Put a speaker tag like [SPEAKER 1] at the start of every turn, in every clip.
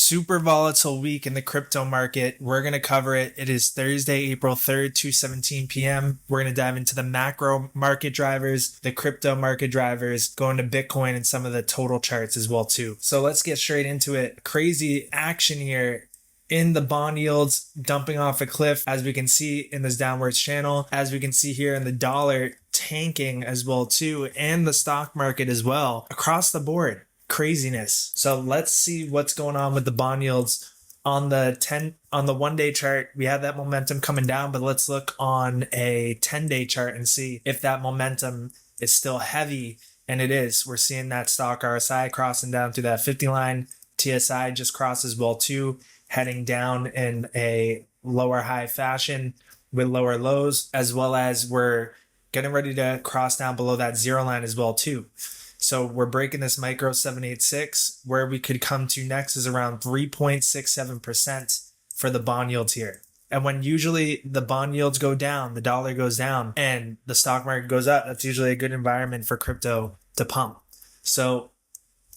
[SPEAKER 1] super volatile week in the crypto market. We're going to cover it. It is Thursday, April 3rd, 2:17 p.m. We're going to dive into the macro market drivers, the crypto market drivers, going to Bitcoin and some of the total charts as well too. So let's get straight into it. Crazy action here in the bond yields dumping off a cliff, as we can see in this downwards channel, as we can see here in the dollar tanking as well too, and the stock market as well across the board. Craziness. So let's see what's going on with the bond yields on the 1-day chart. We have that momentum coming down, but let's look on a 10-day chart and see if that momentum is still heavy. And it is. We're seeing that stock RSI crossing down through that 50 line. TSI just crossed as well too, heading down in a lower high fashion with lower lows, as well as we're getting ready to cross down below that zero line as well too. So we're breaking this micro 786. Where we could come to next is around 3.67% for the bond yields here. And when usually the bond yields go down, the dollar goes down and the stock market goes up, that's usually a good environment for crypto to pump. So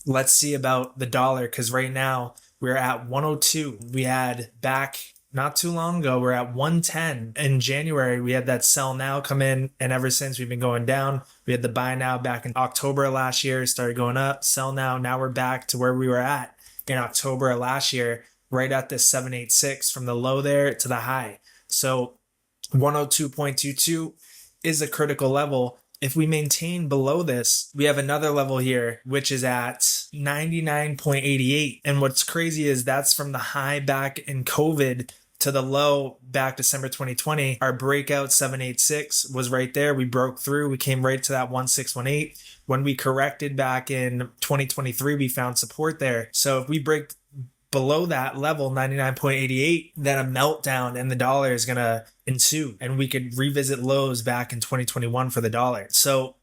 [SPEAKER 1] let's see about the dollar, because right now we're at 102. We had back not too long ago, we're at 110. In January, we had that sell now come in, and ever since we've been going down. We had the buy now back in October of last year, started going up, sell now. Now we're back to where we were at in October of last year, right at this 786 from the low there to the high. So 102.22 is a critical level. If we maintain below this, we have another level here, which is at 99.88. And what's crazy is that's from the high back in COVID to the low back December 2020. Our breakout 786 was right there. We broke through. We came right to that 1618. When we corrected back in 2023, we found support there. So if we break below that level, 99.88, then a meltdown in the dollar is going to ensue, and we could revisit lows back in 2021 for the dollar. So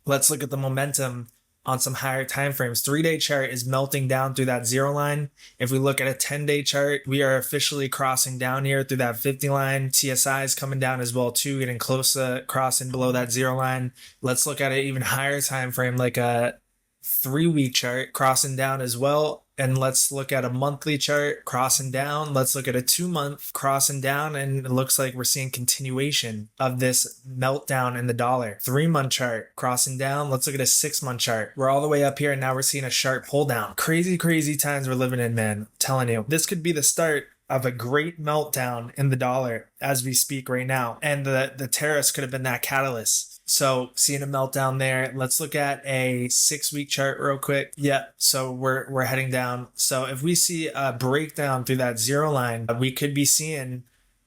[SPEAKER 1] let's look at the momentum on some higher time frames. 3-day chart is melting down through that zero line. If we look at a 10-day chart, we are officially crossing down here through that 50 line. TSI is coming down as well too, getting close to crossing below that zero line. Let's look at an even higher time frame, like a 3-week chart crossing down as well. And let's look at a monthly chart crossing down. Let's look at a 2-month crossing down, and it looks like we're seeing continuation of this meltdown in the dollar. 3-month chart crossing down. Let's look at a 6-month chart. We're all the way up here, and now we're seeing a sharp pull down. Crazy times we're living in, man. I'm telling you, this could be the start of a great meltdown in the dollar as we speak right now. And the tariffs could have been that catalyst. So seeing a meltdown there. Let's look at a 6-week chart real quick. Yeah, so we're heading down. So if we see a breakdown through that zero line, we could be seeing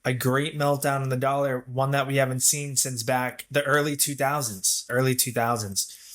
[SPEAKER 1] a great meltdown in the dollar, one that we haven't seen since back the early 2000s.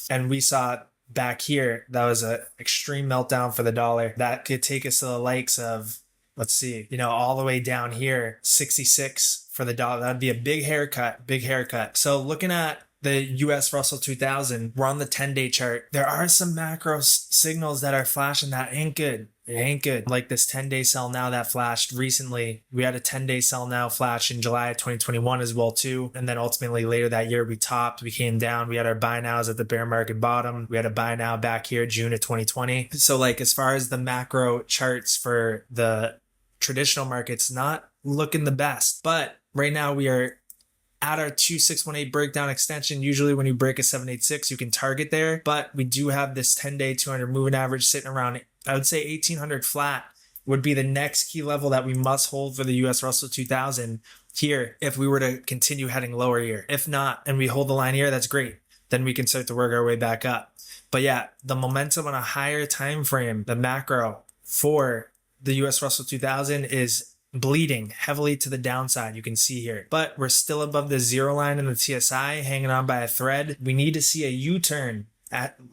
[SPEAKER 1] And we saw back here, that was an extreme meltdown for the dollar. That could take us to the likes of, let's see, all the way down here, 66 for the dollar. That'd be a big haircut. So looking at the US Russell 2000, we're on the 10-day chart. There are some macro signals that are flashing that ain't good. It ain't good. Like this 10-day sell now that flashed recently. We had a 10-day sell now flash in July of 2021 as well too. And then ultimately later that year we topped, we came down. We had our buy nows at the bear market bottom. We had a buy now back here June of 2020. So like as far as the macro charts for the traditional markets, not looking the best. But right now we are at our 2618 breakdown extension. Usually when you break a 786, you can target there, but we do have this 10-day 200 moving average sitting around, I would say 1800 flat would be the next key level that we must hold for the US Russell 2000 here if we were to continue heading lower here. If not, and we hold the line here, that's great. Then we can start to work our way back up. But yeah, the momentum on a higher time frame, the macro for the US Russell 2000 is bleeding heavily to the downside, you can see here. But we're still above the zero line in the TSI, hanging on by a thread. We need to see a U-turn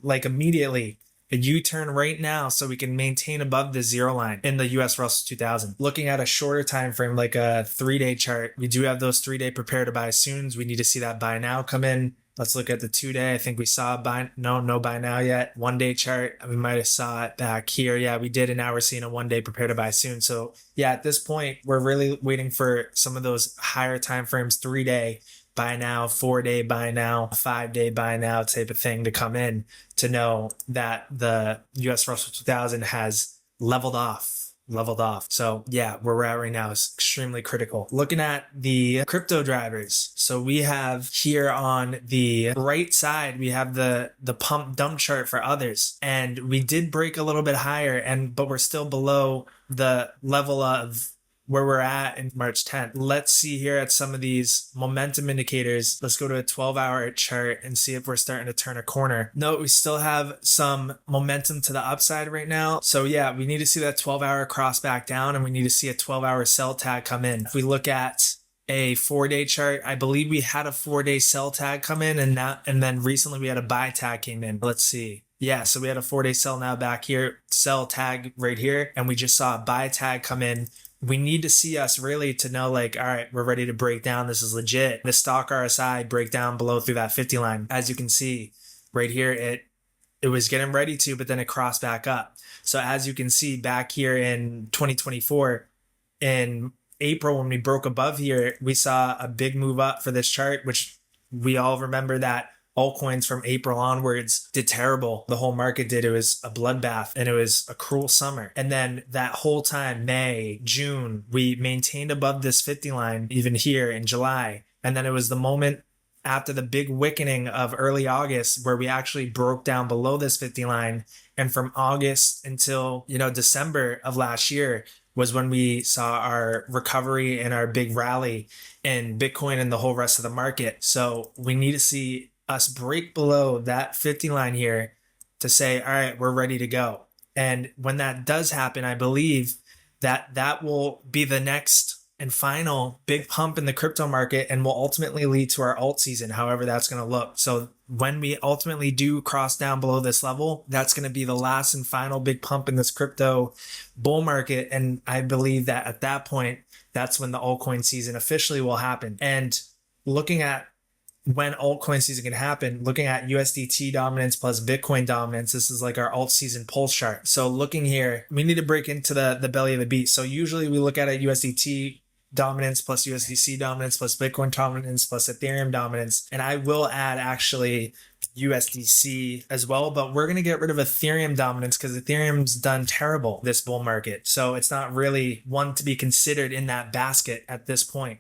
[SPEAKER 1] immediately. A U-turn right now so we can maintain above the zero line in the US Russell 2000. Looking at a shorter time frame, like a 3-day chart, we do have those 3-day prepare to buy soons. We need to see that buy now come in. Let's look at the 2-day. I think we saw no buy now yet. 1-day chart, we might have saw it back here. Yeah, we did, and now we're seeing a 1-day prepare to buy soon. So yeah, at this point, we're really waiting for some of those higher time frames, 3-day buy now, 4-day buy now, 5-day buy now type of thing to come in to know that the US Russell 2000 has leveled off leveled off. So yeah, where we're at right now is extremely critical. Looking at the crypto drivers. So we have here on the right side, we have the pump dump chart for others. And we did break a little bit higher, but we're still below the level of where we're at in March 10th. Let's see here at some of these momentum indicators. Let's go to a 12-hour chart and see if we're starting to turn a corner. No, we still have some momentum to the upside right now. So yeah, we need to see that 12-hour cross back down, and we need to see a 12-hour sell tag come in. If we look at a 4-day chart, I believe we had a 4-day sell tag come in, and then recently we had a buy tag came in. Let's see. Yeah, so we had a 4-day sell now back here, sell tag right here, and we just saw a buy tag come in. We need to see us really to know, like, all right, we're ready to break down. This is legit. The stock RSI break down below through that 50 line. As you can see right here, it was getting ready to, but then it crossed back up. So as you can see back here in 2024, in April, when we broke above here, we saw a big move up for this chart, which we all remember that altcoins from April onwards did terrible. The whole market did. It was a bloodbath and it was a cruel summer. And then that whole time, May, June, we maintained above this 50 line, even here in July. And then it was the moment after the big wickening of early August where we actually broke down below this 50 line. And from August until, December of last year was when we saw our recovery and our big rally in Bitcoin and the whole rest of the market. So we need to see us break below that 50 line here to say, all right, we're ready to go. And when that does happen, I believe that will be the next and final big pump in the crypto market and will ultimately lead to our alt season, however that's going to look. So when we ultimately do cross down below this level, that's going to be the last and final big pump in this crypto bull market. And I believe that at that point, that's when the altcoin season officially will happen. And looking at when altcoin season can happen, looking at USDT dominance plus Bitcoin dominance, this is like our alt season pulse chart. So looking here, we need to break into the belly of the beast. So usually we look at a USDT dominance plus USDC dominance plus Bitcoin dominance plus Ethereum dominance. And I will add actually USDC as well, but we're going to get rid of Ethereum dominance because Ethereum's done terrible this bull market. So it's not really one to be considered in that basket at this point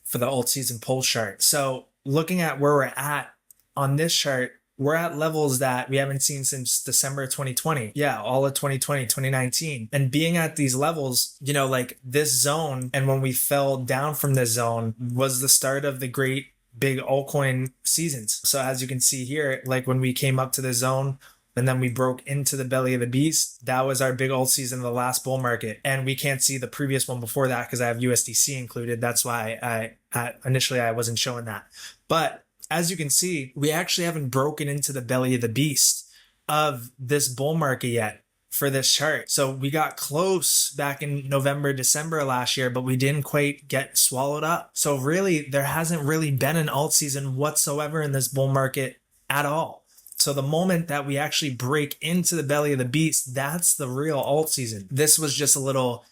[SPEAKER 1] for the alt season pulse chart. So looking at where we're at on this chart, we're at levels that we haven't seen since December 2020. Yeah, all of 2020, 2019. And being at these levels, like this zone, and when we fell down from this zone was the start of the great big altcoin seasons. So as you can see here, like when we came up to the zone, and then we broke into the belly of the beast, that was our big alt season of the last bull market. And we can't see the previous one before that because I have USDC included. That's why I initially wasn't showing that. But as you can see, we actually haven't broken into the belly of the beast of this bull market yet for this chart. So we got close back in November, December last year, but we didn't quite get swallowed up. So really, there hasn't really been an alt season whatsoever in this bull market at all. So the moment that we actually break into the belly of the beast, that's the real alt season. This was just a little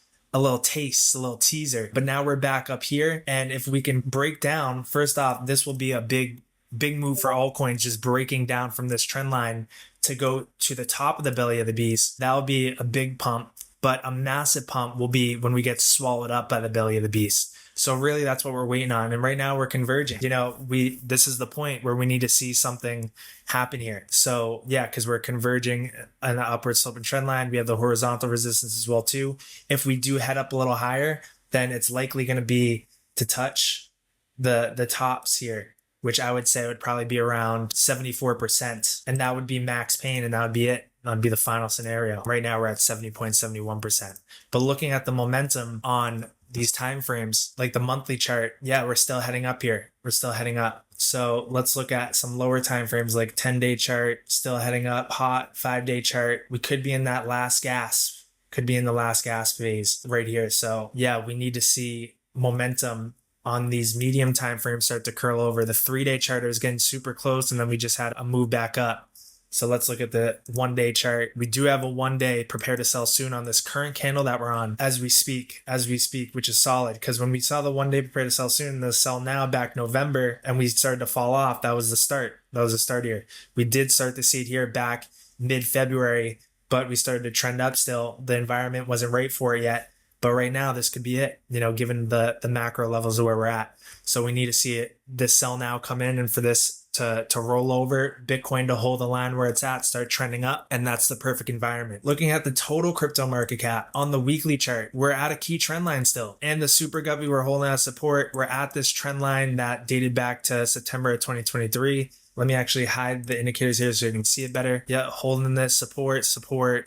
[SPEAKER 1] taste, a little teaser, but now we're back up here. And if we can break down, first off, this will be a big move for altcoins, just breaking down from this trend line to go to the top of the belly of the beast. That will be a big pump, but a massive pump will be when we get swallowed up by the belly of the beast. So really that's what we're waiting on. And right now we're converging. This is the point where we need to see something happen here. So yeah, because we're converging on the upward sloping trend line. We have the horizontal resistance as well too. If we do head up a little higher, then it's likely going to be to touch the tops here, which I would say would probably be around 74%. And that would be max pain, and that would be it. That'd be the final scenario. Right now we're at 70.71%. But looking at the momentum on these time frames, like the monthly chart, yeah, we're still heading up here. We're still heading up. So let's look at some lower time frames, like 10-day chart, still heading up, hot 5-day chart. We could be in that last gasp, could be in the last gasp phase right here. So yeah, we need to see momentum on these medium time frames start to curl over. The 3-day chart is getting super close, and then we just had a move back up. So let's look at the 1-day chart. We do have a 1-day prepare to sell soon on this current candle that we're on as we speak, which is solid. Because when we saw the 1-day prepare to sell soon, the sell now back November, and we started to fall off, that was the start. That was the start here. We did start to see it here back mid-February but we started to trend up still. The environment wasn't right for it yet. But right now, this could be it, given the macro levels of where we're at. So we need to see this sell now come in, and for this to roll over, Bitcoin to hold the line where it's at, start trending up, and that's the perfect environment. Looking at the total crypto market cap on the weekly chart, we're at a key trend line still. And the super guppy we're holding as support, we're at this trend line that dated back to September of 2023. Let me actually hide the indicators here so you can see it better. Yeah, holding this support.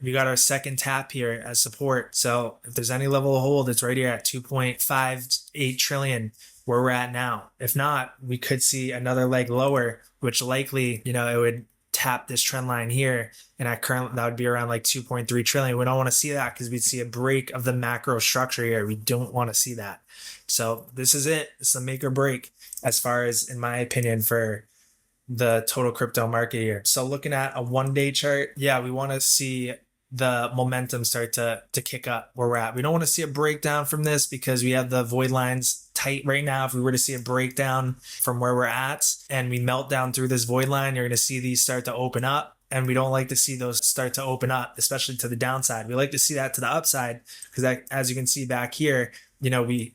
[SPEAKER 1] We got our second tap here as support. So if there's any level of hold, it's right here at 2.58 trillion where we're at now. If not, we could see another leg lower, which likely, it would tap this trend line here. And at current, that would be around like 2.3 trillion. We don't want to see that because we'd see a break of the macro structure here. We don't want to see that. So this is it. It's a make or break as far as, in my opinion, for the total crypto market here. So looking at a 1-day chart, yeah, we want to see the momentum start to kick up where we're at. We don't want to see a breakdown from this because we have the void lines tight right now. If we were to see a breakdown from where we're at and we melt down through this void line, you're going to see these start to open up. And we don't like to see those start to open up, especially to the downside. We like to see that to the upside because, as you can see back here, we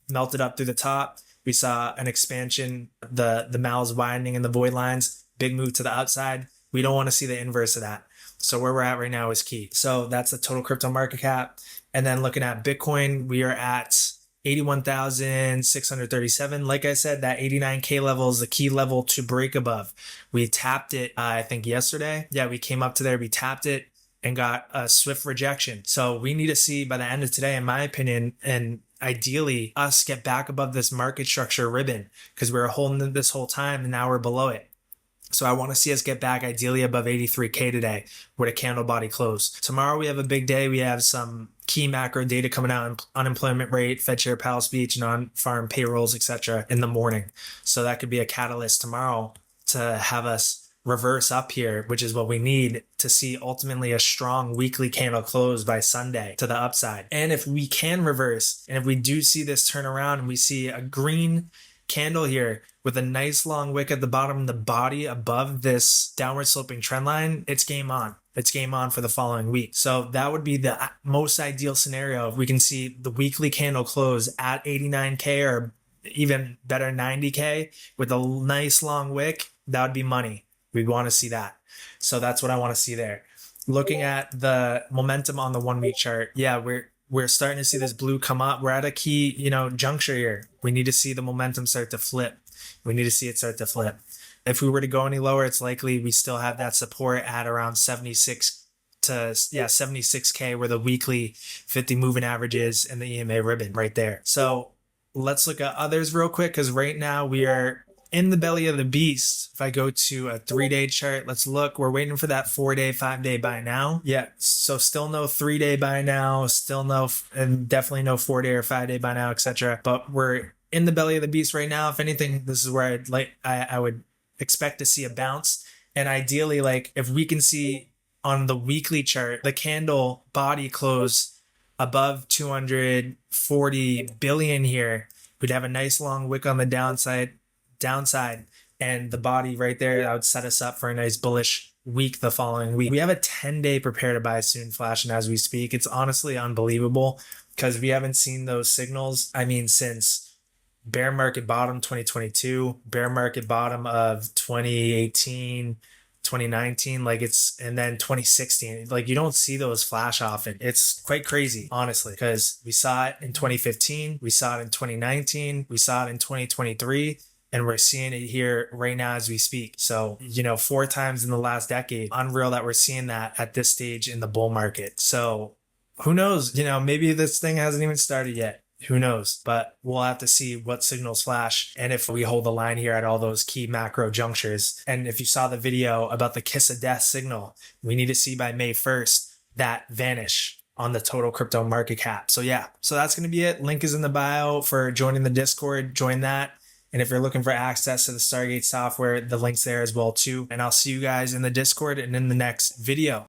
[SPEAKER 1] melted up through the top. We saw an expansion, the mouths widening in the void lines, big move to the upside. We don't want to see the inverse of that. So where we're at right now is key. So that's the total crypto market cap. And then looking at Bitcoin, we are at 81,637. Like I said, that 89K level is the key level to break above. We tapped it, I think yesterday. Yeah, we came up to there, we tapped it and got a swift rejection. So we need to see by the end of today, in my opinion, and ideally us get back above this market structure ribbon because we were holding it this whole time and now we're below it. So I want to see us get back ideally above 83K today with a candle body close. Tomorrow we have a big day. We have some key macro data coming out, unemployment rate, Fed Chair Powell speech, non-farm payrolls, etc. in the morning. So that could be a catalyst tomorrow to have us reverse up here, which is what we need to see ultimately a strong weekly candle close by Sunday to the upside. And if we can reverse, and if we do see this turn around and we see a green candle here with a nice long wick at the bottom, the body above this downward sloping trend line, it's game on. It's game on for the following week. So that would be the most ideal scenario if we can see the weekly candle close at 89K or even better 90K with a nice long wick. That would be money. We want to see that. So that's what I want to see there. Looking at the momentum on the 1 week chart, yeah, we're starting to see this blue come up. We're at a key, juncture here. We need to see the momentum start to flip. We need to see it start to flip. If we were to go any lower, it's likely we still have that support at around 76K where the weekly 50 moving average is and the EMA ribbon right there. So let's look at others real quick because right now we are in the belly of the beast. If I go to a 3-day chart, let's look. We're waiting for that 4-day, 5-day buy now. Yeah, so still no 3-day buy now, still no, and definitely no 4-day or 5-day buy now, etc. But we're in the belly of the beast right now. If anything, this is where I would expect to see a bounce. And ideally, if we can see on the weekly chart, the candle body close above 240 billion here, we'd have a nice long wick on the downside, and the body right there, that would set us up for a nice bullish week the following week. We have a 10-day prepare to buy soon flashing as we speak. It's honestly unbelievable because we haven't seen those signals. Since bear market bottom 2022, bear market bottom of 2018, 2019, and then 2016. You don't see those flash often. It's quite crazy, honestly, because we saw it in 2015, we saw it in 2019, we saw it in 2023. And we're seeing it here right now as we speak. So, 4 times in the last decade. Unreal that we're seeing that at this stage in the bull market. So who knows? Maybe this thing hasn't even started yet. Who knows? But we'll have to see what signals flash and if we hold the line here at all those key macro junctures. And if you saw the video about the kiss of death signal, we need to see by May 1st that vanish on the total crypto market cap. So yeah, so that's going to be it. Link is in the bio for joining the Discord. Join that. And if you're looking for access to the Stargate software, the link's there as well too. And I'll see you guys in the Discord and in the next video.